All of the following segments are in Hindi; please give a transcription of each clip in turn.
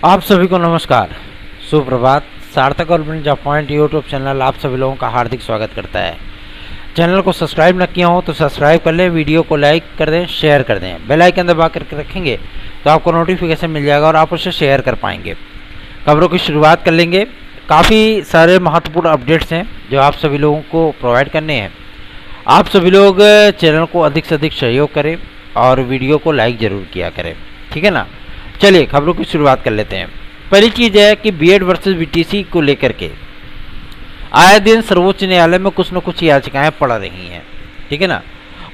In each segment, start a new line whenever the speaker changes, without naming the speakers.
आप सभी को नमस्कार, सुप्रभात। सार्थक government job point YouTube channel आप सभी लोगों का हार्दिक स्वागत करता है। चैनल को सब्सक्राइब न किया हो तो सब्सक्राइब कर लें, वीडियो को लाइक कर दें, शेयर कर दें। बेल आइकन दबा करके रखेंगे तो आपको नोटिफिकेशन मिल जाएगा और आप उसे शेयर कर पाएंगे। खबरों की शुरुआत कर लेंगे। काफ़ी सारे महत्वपूर्ण अपडेट्स हैं जो आप सभी लोगों को प्रोवाइड करने हैं। आप सभी लोग चैनल को अधिक से अधिक सहयोग करें और वीडियो को लाइक ज़रूर किया करें, ठीक है ना। चलिए खबरों की शुरुआत कर लेते हैं। पहली चीज़ है कि बीएड वर्सेस बीटीसी को लेकर के आए दिन सर्वोच्च न्यायालय में कुछ न कुछ याचिकाएं पड़ रही हैं, ठीक है ना।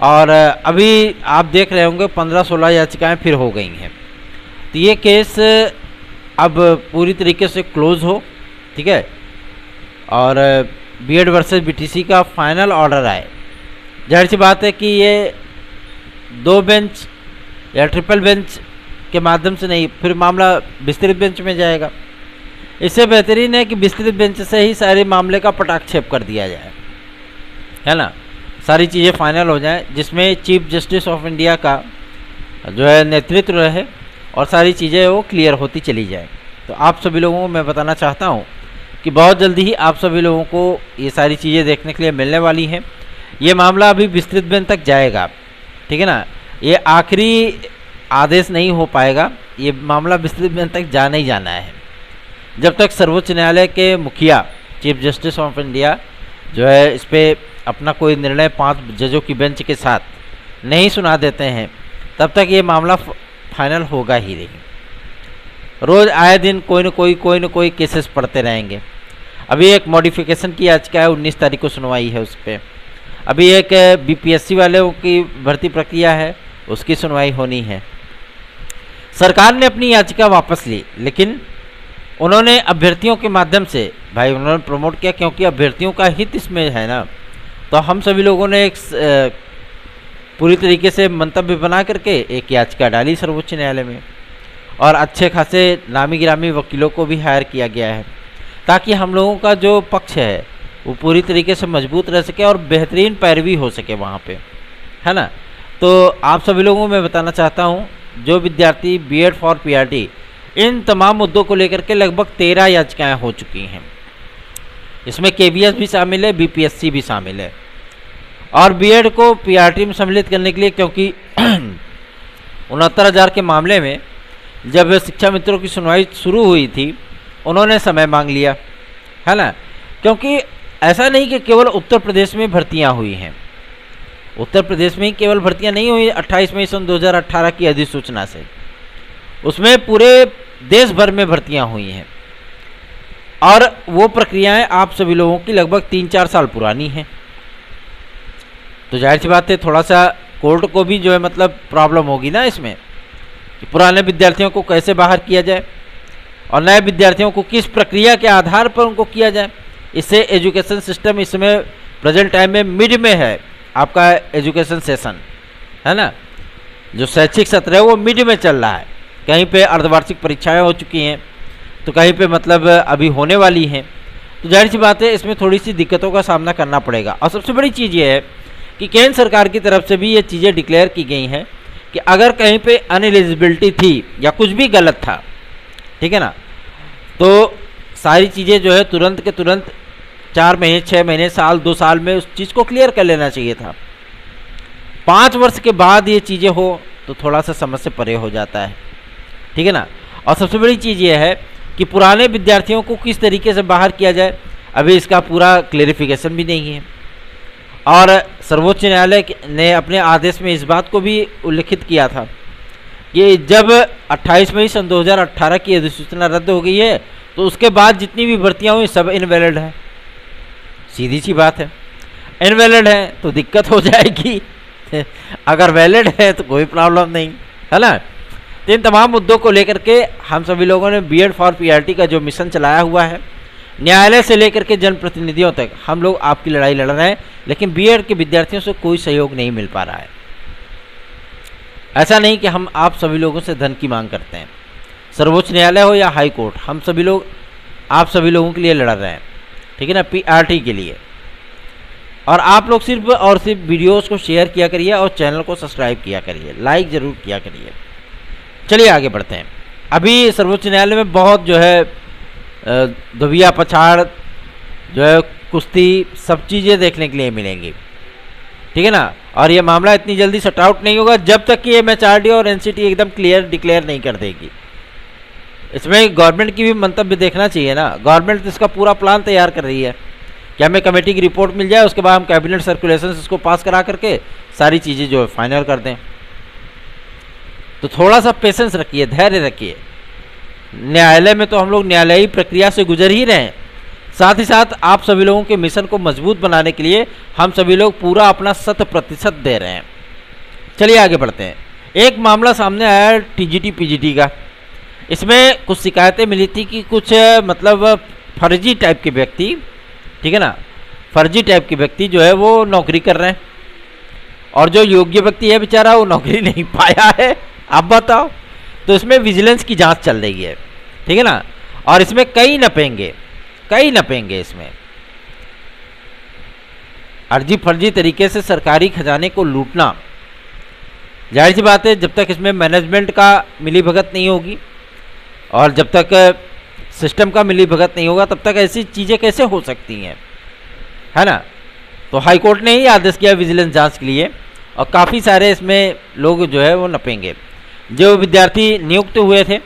और अभी आप देख रहे होंगे 15-16 याचिकाएं फिर हो गई हैं। तो ये केस अब पूरी तरीके से क्लोज हो, ठीक है। और बीएड वर्सेस बीटीसी का फाइनल ऑर्डर आए। जाहिर सी बात है कि ये 2 बेंच या ट्रिपल बेंच के माध्यम से नहीं, फिर मामला विस्तृत बेंच में जाएगा। इससे बेहतरीन है कि विस्तृत बेंच से ही सारे मामले का पटाक्षेप कर दिया जाए, है ना। सारी चीज़ें फाइनल हो जाएं, जिसमें चीफ जस्टिस ऑफ इंडिया का जो है नेतृत्व रहे और सारी चीज़ें वो क्लियर होती चली जाए। तो आप सभी लोगों को मैं बताना चाहता हूँ कि बहुत जल्दी ही आप सभी लोगों को ये सारी चीज़ें देखने के लिए मिलने वाली हैं। ये मामला अभी विस्तृत बेंच तक जाएगा, ठीक है ना। ये आखिरी आदेश नहीं हो पाएगा, ये मामला विस्तृत बेंच तक जाना ही जाना है। जब तक सर्वोच्च न्यायालय के मुखिया चीफ जस्टिस ऑफ इंडिया जो है इस पर अपना कोई निर्णय 5 जजों की बेंच के साथ नहीं सुना देते हैं, तब तक ये मामला फाइनल होगा ही नहीं। रोज़ आए दिन कोई न कोई केसेस पढ़ते रहेंगे। अभी एक मॉडिफिकेशन की याचिका है, 19 तारीख को सुनवाई है उस पर। अभी एक बीपीएससी वालों की भर्ती प्रक्रिया है, उसकी सुनवाई होनी है। सरकार ने अपनी याचिका वापस ली, लेकिन उन्होंने अभ्यर्थियों के माध्यम से भाई उन्होंने प्रमोट किया, क्योंकि अभ्यर्थियों का हित इसमें है ना। तो हम सभी लोगों ने एक पूरी तरीके से मंतव्य बना करके एक याचिका डाली सर्वोच्च न्यायालय में, और अच्छे खासे नामी गिरामी वकीलों को भी हायर किया गया है, ताकि हम लोगों का जो पक्ष है वो पूरी तरीके से मजबूत रह सके और बेहतरीन पैरवी हो सके वहाँ पे, है ना। तो आप सभी लोगों को मैं बताना चाहता हूँ, जो विद्यार्थी बीएड फॉर पीआरटी, इन तमाम मुद्दों को लेकर के लगभग 13 याचिकाएं हो चुकी हैं। इसमें केवीएस भी शामिल है, बीपीएससी भी शामिल है। और बीएड को पीआरटी में सम्मिलित करने के लिए, क्योंकि 69,000 के मामले में जब शिक्षा मित्रों की सुनवाई शुरू हुई थी, उन्होंने समय मांग लिया, है ना। क्योंकि ऐसा नहीं कि केवल उत्तर प्रदेश में भर्तियां हुई हैं, उत्तर प्रदेश में ही केवल भर्तियां नहीं हुई 28 मई सन 2018 की अधिसूचना से, उसमें पूरे देश भर में भर्तियां हुई हैं। और वो प्रक्रियाएं आप सभी लोगों की लगभग 3-4 साल पुरानी हैं। तो जाहिर सी बात है थोड़ा सा कोर्ट को भी जो है मतलब प्रॉब्लम होगी ना इसमें, कि पुराने विद्यार्थियों को कैसे बाहर किया जाए और नए विद्यार्थियों को किस प्रक्रिया के आधार पर उनको किया जाए। इससे एजुकेशन सिस्टम इस समय प्रेजेंट टाइम में मिड में है, आपका एजुकेशन सेशन, है ना। जो शैक्षिक सत्र है वो मिड में चल रहा है। कहीं पे अर्धवार्षिक परीक्षाएं हो चुकी हैं, तो कहीं पे मतलब अभी होने वाली हैं। तो जाहिर सी बात है इसमें थोड़ी सी दिक्कतों का सामना करना पड़ेगा। और सबसे बड़ी चीज़ ये है कि केंद्र सरकार की तरफ से भी ये चीज़ें डिक्लेयर की गई हैं कि अगर कहीं पे अनएलिजिबिलिटी थी या कुछ भी गलत था, ठीक है ना, तो सारी चीज़ें जो है तुरंत के तुरंत 4 महीने, 6 महीने, साल, 2 साल में उस चीज़ को क्लियर कर लेना चाहिए था। 5 वर्ष के बाद ये चीज़ें हो तो थोड़ा सा समझ से परे हो जाता है, ठीक है ना। और सबसे बड़ी चीज़ ये है कि पुराने विद्यार्थियों को किस तरीके से बाहर किया जाए, अभी इसका पूरा क्लेरिफिकेशन भी नहीं है। और सर्वोच्च न्यायालय ने अपने आदेश में इस बात को भी उल्लिखित किया था कि जब 28 मई सन 2018 की अधिसूचना रद्द हो गई है, तो उसके बाद जितनी भी भर्तियाँ हुई सब इनवैलिड है। सीधी सी बात है, इनवैलिड है तो दिक्कत हो जाएगी, अगर वैलिड है तो कोई प्रॉब्लम नहीं, है ना। तो इन तमाम मुद्दों को लेकर के हम सभी लोगों ने बीएड फॉर पीआरटी का जो मिशन चलाया हुआ है, न्यायालय से लेकर के जनप्रतिनिधियों तक हम लोग आपकी लड़ाई लड़ रहे हैं, लेकिन बीएड के विद्यार्थियों से कोई सहयोग नहीं मिल पा रहा है। ऐसा नहीं कि हम आप सभी लोगों से धन की मांग करते हैं, सर्वोच्च न्यायालय हो या हाई कोर्ट, हम सभी लोग आप सभी लोगों के लिए लड़ रहे हैं, ठीक है ना, पीआरटी के लिए। और आप लोग सिर्फ और सिर्फ वीडियोस को शेयर किया करिए और चैनल को सब्सक्राइब किया करिए, लाइक ज़रूर किया करिए। चलिए आगे बढ़ते हैं। अभी सर्वोच्च न्यायालय में बहुत जो है दुबिया पछाड़ जो है कुश्ती सब चीज़ें देखने के लिए मिलेंगी, ठीक है ना। और ये मामला इतनी जल्दी सट आउट नहीं होगा जब तक कि MHRD और NCT एकदम क्लियर डिक्लेयर नहीं कर देगी। इसमें गवर्नमेंट की भी मंतव्य देखना चाहिए ना। गवर्नमेंट इसका पूरा प्लान तैयार कर रही है कि हमें कमेटी की रिपोर्ट मिल जाए, उसके बाद हम कैबिनेट सर्कुलेशन इसको पास करा करके सारी चीज़ें जो है फाइनल कर दें। तो थोड़ा सा पेशेंस रखिए, धैर्य रखिए। न्यायालय में तो हम लोग न्यायालयी प्रक्रिया से गुजर ही रहे हैं, साथ ही साथ आप सभी लोगों के मिशन को मजबूत बनाने के लिए हम सभी लोग पूरा अपना 100% दे रहे हैं। चलिए आगे बढ़ते हैं। एक मामला सामने आया है TGT PGT का। इसमें कुछ शिकायतें मिली थी कि कुछ मतलब फर्जी टाइप के व्यक्ति, ठीक है ना, फर्जी टाइप के व्यक्ति जो है वो नौकरी कर रहे हैं और जो योग्य व्यक्ति है बेचारा वो नौकरी नहीं पाया है। आप बताओ। तो इसमें विजिलेंस की जांच चल रही है, ठीक है ना। और इसमें कई नपेंगे इसमें अर्जी फर्जी तरीके से सरकारी खजाने को लूटना। जाहिर सी बात है जब तक इसमें मैनेजमेंट का मिलीभगत नहीं होगी और जब तक सिस्टम का मिलीभगत नहीं होगा तब तक ऐसी चीज़ें कैसे हो सकती हैं, है ना। तो हाई कोर्ट ने ही आदेश किया विजिलेंस जांच के लिए और काफ़ी सारे इसमें लोग जो है वो नपेंगे। जो विद्यार्थी नियुक्त हुए थे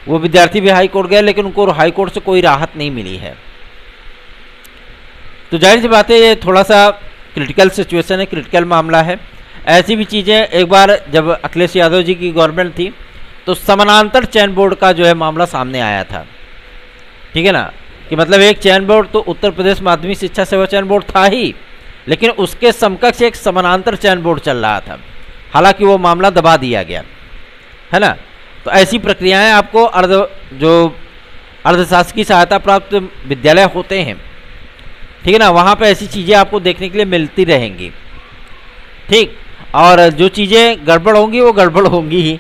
वो विद्यार्थी भी हाई कोर्ट गए लेकिन उनको हाई कोर्ट से कोई राहत नहीं मिली है। तो जाहिर सी बात है ये थोड़ा सा क्रिटिकल सिचुएशन है, क्रिटिकल मामला है। ऐसी भी चीज़ें एक बार जब अखिलेश यादव जी की गवर्नमेंट थी तो समानांतर चयन बोर्ड का जो है मामला सामने आया था, ठीक है ना, कि मतलब एक चयन बोर्ड तो उत्तर प्रदेश माध्यमिक शिक्षा सेवा चयन बोर्ड था ही, लेकिन उसके समकक्ष एक समानांतर चयन बोर्ड चल रहा था। हालांकि वो मामला दबा दिया गया, है ना। तो ऐसी प्रक्रियाएं आपको अर्धशासकीय सहायता प्राप्त विद्यालय होते हैं, ठीक है ना, वहाँ पे ऐसी चीज़ें आपको देखने के लिए मिलती रहेंगी, ठीक। और जो चीज़ें गड़बड़ होंगी वो गड़बड़ होंगी ही।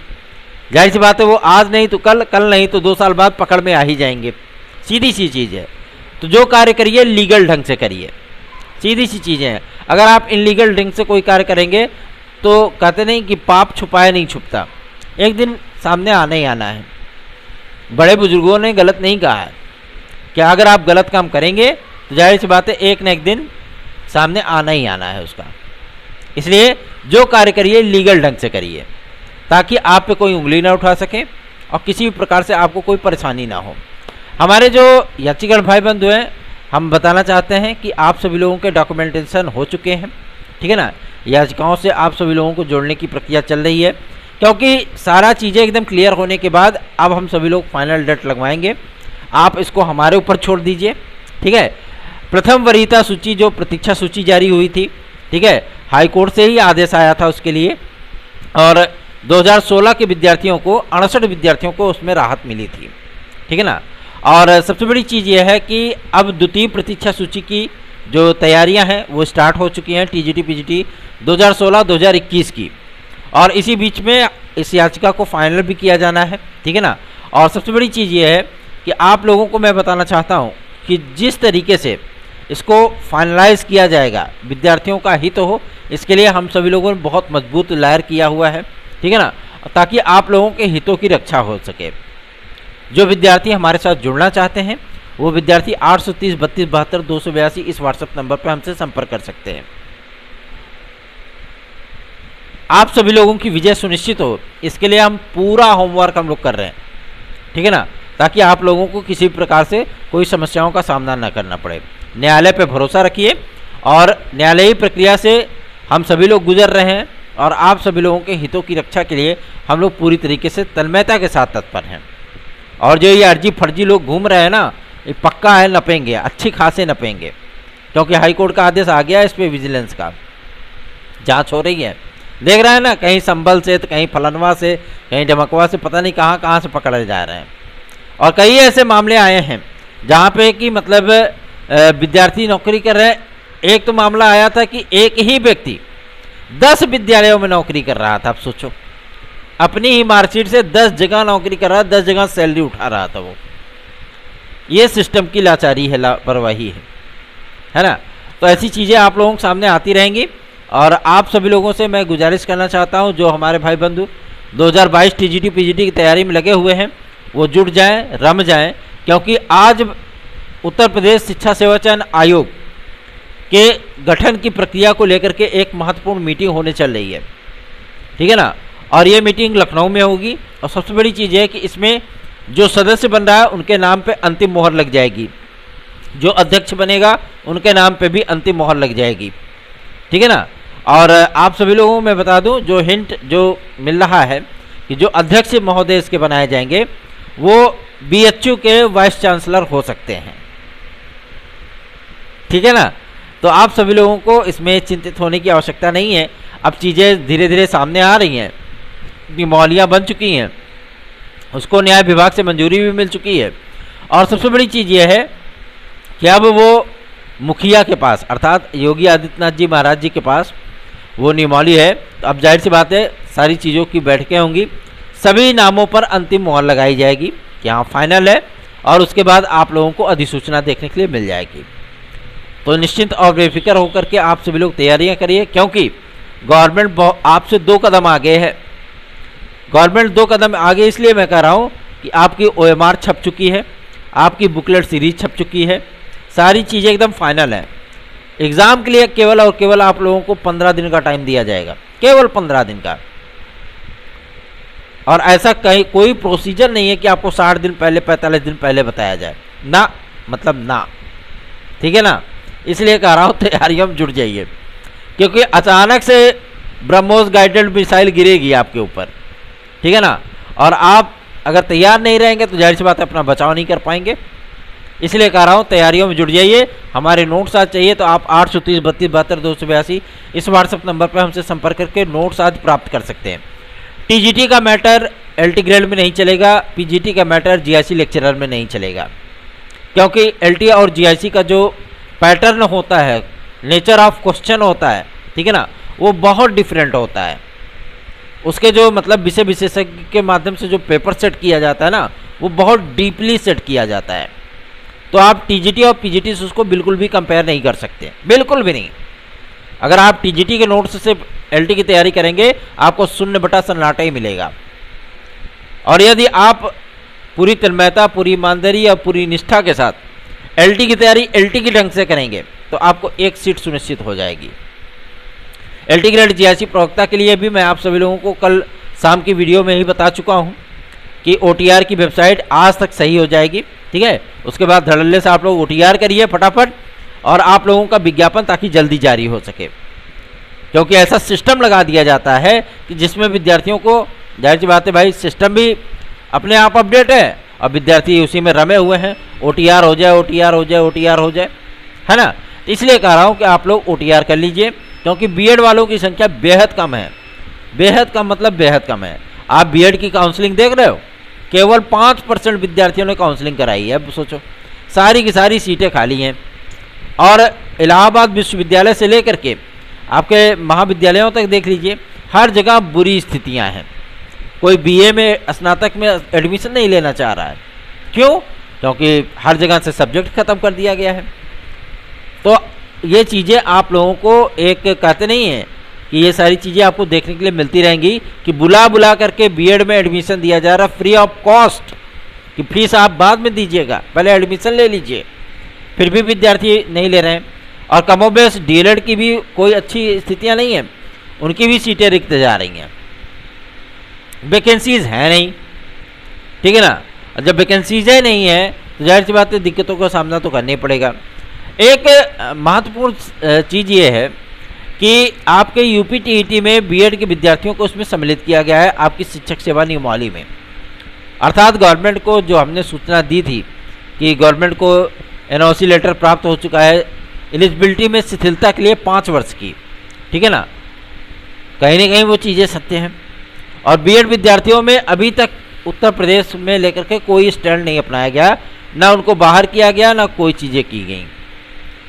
जाहिर सी बात है वो आज नहीं तो कल, कल नहीं तो 2 साल बाद पकड़ में आ ही जाएंगे। सीधी सी चीज़ है। तो जो कार्य करिए लीगल ढंग से करिए, सीधी सी चीज़ें हैं। अगर आप इनलीगल ढंग से कोई कार्य करेंगे तो कहते नहीं कि पाप छुपाए नहीं छुपता, एक दिन सामने आना ही आना है। बड़े बुजुर्गों ने गलत नहीं कहा है कि अगर आप गलत काम करेंगे तो जाहिर सी बात है एक न एक दिन सामने आना ही आना है उसका। इसलिए जो कार्य करिए लीगल ढंग से करिए ताकि आप पे कोई उंगली ना उठा सके और किसी भी प्रकार से आपको कोई परेशानी ना हो। हमारे जो याचिका भाई बंधु हैं हम बताना चाहते हैं कि आप सभी लोगों के डॉक्यूमेंटेशन हो चुके हैं, ठीक है ना। याचिकाओं से आप सभी लोगों को जोड़ने की प्रक्रिया चल रही है, क्योंकि सारा चीज़ें एकदम क्लियर होने के बाद अब हम सभी लोग फाइनल डेट लगवाएंगे। आप इसको हमारे ऊपर छोड़ दीजिए, ठीक है। प्रथम वरीयता सूची जो प्रतीक्षा सूची जारी हुई थी, ठीक है, हाई कोर्ट से ही आदेश आया था उसके लिए और 2016 के विद्यार्थियों को 68 विद्यार्थियों को उसमें राहत मिली थी, ठीक है ना। और सबसे बड़ी चीज़ यह है कि अब द्वितीय प्रतीक्षा सूची की जो तैयारियां हैं वो स्टार्ट हो चुकी हैं TGT PGT 2016-2021 की, और इसी बीच में इस याचिका को फाइनल भी किया जाना है, ठीक है ना। और सबसे बड़ी चीज़ ये है कि आप लोगों को मैं बताना चाहता हूँ कि जिस तरीके से इसको फाइनलाइज किया जाएगा विद्यार्थियों का हित हो, इसके लिए हम सभी लोगों ने बहुत मजबूत लहर किया हुआ है, ठीक है ना, ताकि आप लोगों के हितों की रक्षा हो सके। जो विद्यार्थी हमारे साथ जुड़ना चाहते हैं वो विद्यार्थी 830 32 72 282 इस व्हाट्सएप नंबर पर हमसे संपर्क कर सकते हैं। आप सभी लोगों की विजय सुनिश्चित हो, इसके लिए हम पूरा होमवर्क हम लोग कर रहे हैं, ठीक है ना, ताकि आप लोगों को किसी प्रकार से कोई समस्याओं का सामना न करना पड़े। न्यायालय पर भरोसा रखिए और न्यायालयी प्रक्रिया से हम सभी लोग गुजर रहे हैं और आप सभी लोगों के हितों की रक्षा के लिए हम लोग पूरी तरीके से तन्मयता के साथ तत्पर हैं। और जो ये अर्जी फर्जी लोग घूम रहे हैं ना, ये पक्का है नपेंगे, अच्छी खासे नपेंगे, क्योंकि हाई कोर्ट का आदेश आ गया है, इस पर विजिलेंस का जांच हो रही है। देख रहे हैं ना, कहीं संभल से तो कहीं फलनवा से कहीं डमकवा से, पता नहीं कहाँ कहाँ से पकड़े जा रहे हैं। और कई ऐसे मामले आए हैं जहाँ पे कि मतलब विद्यार्थी नौकरी कर रहे हैं। एक तो मामला आया था कि एक ही व्यक्ति 10 विद्यालयों में नौकरी कर रहा था। आप सोचो, अपनी ही मार्कशीट से 10 जगह नौकरी कर रहा, 10 जगह सैलरी उठा रहा था वो। ये सिस्टम की लाचारी है, लापरवाही है ना। तो ऐसी चीज़ें आप लोगों के सामने आती रहेंगी और आप सभी लोगों से मैं गुजारिश करना चाहता हूं, जो हमारे भाई बंधु 2022 TGT PGT की तैयारी में लगे हुए हैं, वो जुट जाएं, रम जाएं, क्योंकि आज उत्तर प्रदेश शिक्षा सेवा चयन आयोग के गठन की प्रक्रिया को लेकर के एक महत्वपूर्ण मीटिंग होने चल रही है, ठीक है ना। और ये मीटिंग लखनऊ में होगी, और सबसे बड़ी चीज़ है कि इसमें जो सदस्य बन रहा है उनके नाम पे अंतिम मोहर लग जाएगी, जो अध्यक्ष बनेगा उनके नाम पे भी अंतिम मोहर लग जाएगी, ठीक है ना। और आप सभी लोगों को मैं बता दूं, जो हिंट जो मिल रहा है कि जो अध्यक्ष महोदय इसके बनाए जाएंगे वो बीएचयू के वाइस चांसलर हो सकते हैं, ठीक है ना। तो आप सभी लोगों को इसमें चिंतित होने की आवश्यकता नहीं है। अब चीज़ें धीरे धीरे सामने आ रही हैं, नियमावलियाँ बन चुकी हैं, उसको न्याय विभाग से मंजूरी भी मिल चुकी है। और सबसे बड़ी चीज़ यह है कि अब वो मुखिया के पास, अर्थात योगी आदित्यनाथ जी महाराज जी के पास वो नियमावली है। तो अब जाहिर सी बात है सारी चीज़ों की बैठकें होंगी, सभी नामों पर अंतिम मोहर लगाई जाएगी कि हाँ फाइनल है, और उसके बाद आप लोगों को अधिसूचना देखने के लिए मिल जाएगी। तो निश्चिंत और बेफिक्र होकर के आप सभी लोग तैयारियां करिए, क्योंकि गवर्नमेंट आपसे 2 कदम आगे है। गवर्नमेंट 2 कदम आगे इसलिए मैं कह रहा हूँ कि आपकी OMR छप चुकी है, आपकी बुकलेट सीरीज छप चुकी है, सारी चीज़ें एकदम फाइनल है। एग्ज़ाम के लिए केवल और केवल आप लोगों को 15 दिन का टाइम दिया जाएगा, केवल 15 दिन का। और ऐसा कहीं कोई प्रोसीजर नहीं है कि आपको 60 दिन पहले 45 दिन पहले बताया जाए, ना, मतलब ना, ठीक है ना। इसलिए कह रहा हूँ तैयारियों में जुट जाइए, क्योंकि अचानक से ब्रह्मोस गाइडेड मिसाइल गिरेगी आपके ऊपर, ठीक है ना। और आप अगर तैयार नहीं रहेंगे तो जाहिर सी बात है अपना बचाव नहीं कर पाएंगे। इसलिए कह रहा हूँ तैयारियों में जुट जाइए। हमारे नोट्स आज चाहिए तो आप 830 32 72 282 इस व्हाट्सएप नंबर पर हमसे संपर्क करके नोट्स आज प्राप्त कर सकते हैं। टीजीटी का मैटर एलटी ग्रेड में नहीं चलेगा, पीजीटी का मैटर जीआईसी लेक्चरर में नहीं चलेगा, क्योंकि एलटी और जीआईसी का जो पैटर्न होता है, नेचर ऑफ क्वेश्चन होता है, ठीक है ना, वो बहुत डिफरेंट होता है। उसके जो मतलब विषय विशेषज्ञ के माध्यम से जो पेपर सेट किया जाता है ना, वो बहुत डीपली सेट किया जाता है। तो आप टीजीटी और पीजीटी से उसको बिल्कुल भी कंपेयर नहीं कर सकते, बिल्कुल भी नहीं। अगर आप टीजीटी के नोट्स से एलटी की तैयारी करेंगे आपको 0 सन्नाटा ही मिलेगा। और यदि आप पूरी तन्मयता, पूरी ईमानदारी और पूरी निष्ठा के साथ एलटी की तैयारी एलटी के ढंग से करेंगे तो आपको 1 सीट सुनिश्चित हो जाएगी। एलटी ग्रेड जीआईसी प्रवक्ता के लिए भी मैं आप सभी लोगों को कल शाम की वीडियो में ही बता चुका हूं कि ओटीआर की वेबसाइट आज तक सही हो जाएगी, ठीक है। उसके बाद धड़ल्ले से आप लोग ओटीआर करिए फटाफट, और आप लोगों का विज्ञापन ताकि जल्दी जारी हो सके, क्योंकि ऐसा सिस्टम लगा दिया जाता है कि जिसमें विद्यार्थियों को, जाहिर सी बात है भाई, सिस्टम भी अपने आप अपडेट है और विद्यार्थी उसी में रमे हुए हैं, ओटीआर हो जाए, ओटीआर हो जाए, ओटीआर हो जाए, है ना। तो इसलिए कह रहा हूँ कि आप लोग ओटीआर कर लीजिए, क्योंकि बीएड वालों की संख्या बेहद कम है, बेहद कम मतलब बेहद कम है। आप बीएड की काउंसलिंग देख रहे हो, केवल 5% विद्यार्थियों ने काउंसलिंग कराई है। अब सोचो, सारी की सारी सीटें खाली हैं। और इलाहाबाद विश्वविद्यालय से लेकर के आपके महाविद्यालयों तक देख लीजिए, हर जगह बुरी स्थितियां हैं। कोई बीए में, स्नातक में एडमिशन नहीं लेना चाह रहा है। क्यों? क्योंकि हर जगह से सब्जेक्ट ख़त्म कर दिया गया है। तो ये चीज़ें आप लोगों को, एक कहते नहीं है कि ये सारी चीज़ें आपको देखने के लिए मिलती रहेंगी कि बुला बुला करके बीएड में एडमिशन दिया जा रहा फ्री ऑफ कॉस्ट, कि फीस आप बाद में दीजिएगा, पहले एडमिशन ले लीजिए। फिर भी विद्यार्थी नहीं ले रहे हैं। और कमोबेश डीएलएड की भी कोई अच्छी स्थितियां नहीं है, उनकी भी सीटें रिक्त जा रही हैं, वैकेंसीज हैं नहीं, ठीक है ना। जब वैकेंसीज नहीं है तो जाहिर सी बात है दिक्कतों का सामना तो करना ही पड़ेगा। एक महत्वपूर्ण चीज़ ये है कि आपके यूपी टीईटी में बीएड के विद्यार्थियों को उसमें सम्मिलित किया गया है आपकी शिक्षक सेवा नियमावली में। अर्थात गवर्नमेंट को जो हमने सूचना दी थी कि गवर्नमेंट को एनओसी लेटर प्राप्त हो चुका है एलिजिबिलिटी में शिथिलता के लिए 5 वर्ष की, ठीक है ना, कहीं ना कहीं वो चीज़ें सत्य हैं। और बीएड विद्यार्थियों में अभी तक उत्तर प्रदेश में लेकर के कोई स्टैंड नहीं अपनाया गया, ना उनको बाहर किया गया, ना कोई चीज़ें की गई,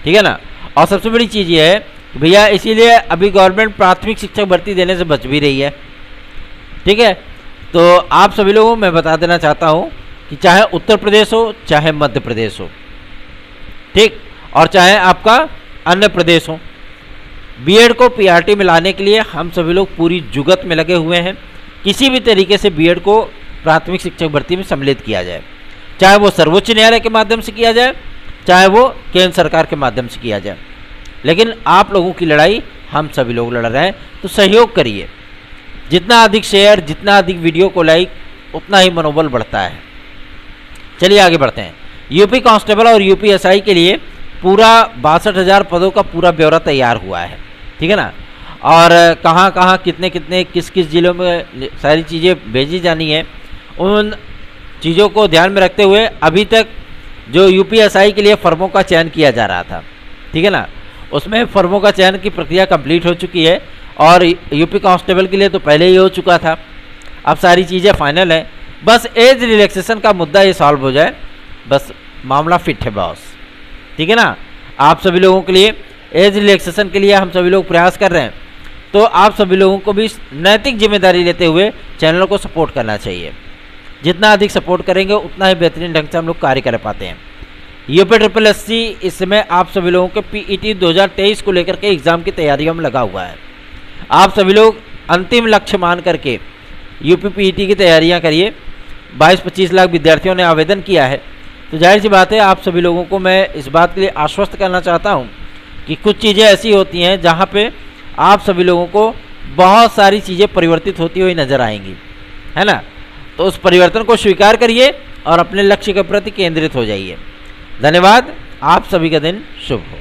ठीक है ना। और सबसे बड़ी चीज़ ये है भैया, इसीलिए अभी गवर्नमेंट प्राथमिक शिक्षक भर्ती देने से बच भी रही है, ठीक है। तो आप सभी लोगों को मैं बता देना चाहता हूँ कि चाहे उत्तर प्रदेश हो, चाहे मध्य प्रदेश हो, ठीक, और चाहे आपका अन्य प्रदेश हो, बीएड को पीआरटी में लाने के लिए हम सभी लोग पूरी जुगत में लगे हुए हैं। किसी भी तरीके से बीएड को प्राथमिक शिक्षक भर्ती में सम्मिलित किया जाए, चाहे वो सर्वोच्च न्यायालय के माध्यम से किया जाए, चाहे वो केंद्र सरकार के माध्यम से किया जाए। लेकिन आप लोगों की लड़ाई हम सभी लोग लड़ रहे हैं, तो सहयोग करिए। जितना अधिक शेयर, जितना अधिक वीडियो को लाइक, उतना ही मनोबल बढ़ता है। चलिए आगे बढ़ते हैं। यूपी कांस्टेबल और यूपीएसआई के लिए पूरा 62,000 पदों का पूरा ब्यौरा तैयार हुआ है, ठीक है ना। और कहाँ कहाँ कितने कितने किस किस ज़िलों में सारी चीज़ें भेजी जानी है, उन चीज़ों को ध्यान में रखते हुए अभी तक जो यूपीएसआई के लिए फर्मों का चयन किया जा रहा था, ठीक है ना, उसमें फर्मों का चयन की प्रक्रिया कंप्लीट हो चुकी है। और यूपी कांस्टेबल के लिए तो पहले ही हो चुका था। अब सारी चीज़ें फाइनल है, बस एज रिलैक्सेशन का मुद्दा ये सॉल्व हो जाए, बस मामला फिट है बॉस, ठीक है ना। आप सभी लोगों के लिए एज रिलैक्सेशन के लिए हम सभी लोग प्रयास कर रहे हैं, तो आप सभी लोगों को भी नैतिक जिम्मेदारी लेते हुए चैनल को सपोर्ट करना चाहिए। जितना अधिक सपोर्ट करेंगे उतना ही बेहतरीन ढंग से हम लोग कार्य कर पाते हैं। यूपी SSSC इस समय आप सभी लोगों के PET 2023 को लेकर के एग्ज़ाम की तैयारियों में लगा हुआ है। आप सभी लोग अंतिम लक्ष्य मान करके यूपी PET की तैयारियां करिए। 22-25 लाख विद्यार्थियों ने आवेदन किया है, तो जाहिर सी बात है आप सभी लोगों को मैं इस बात के लिए आश्वस्त करना चाहता हूं कि कुछ चीज़ें ऐसी होती हैं जहां पे आप सभी लोगों को बहुत सारी चीज़ें परिवर्तित होती हुई नज़र आएंगी, है ना। तो उस परिवर्तन को स्वीकार करिए और अपने लक्ष्य के प्रति केंद्रित हो जाइए। धन्यवाद। आप सभी का दिन शुभ हो।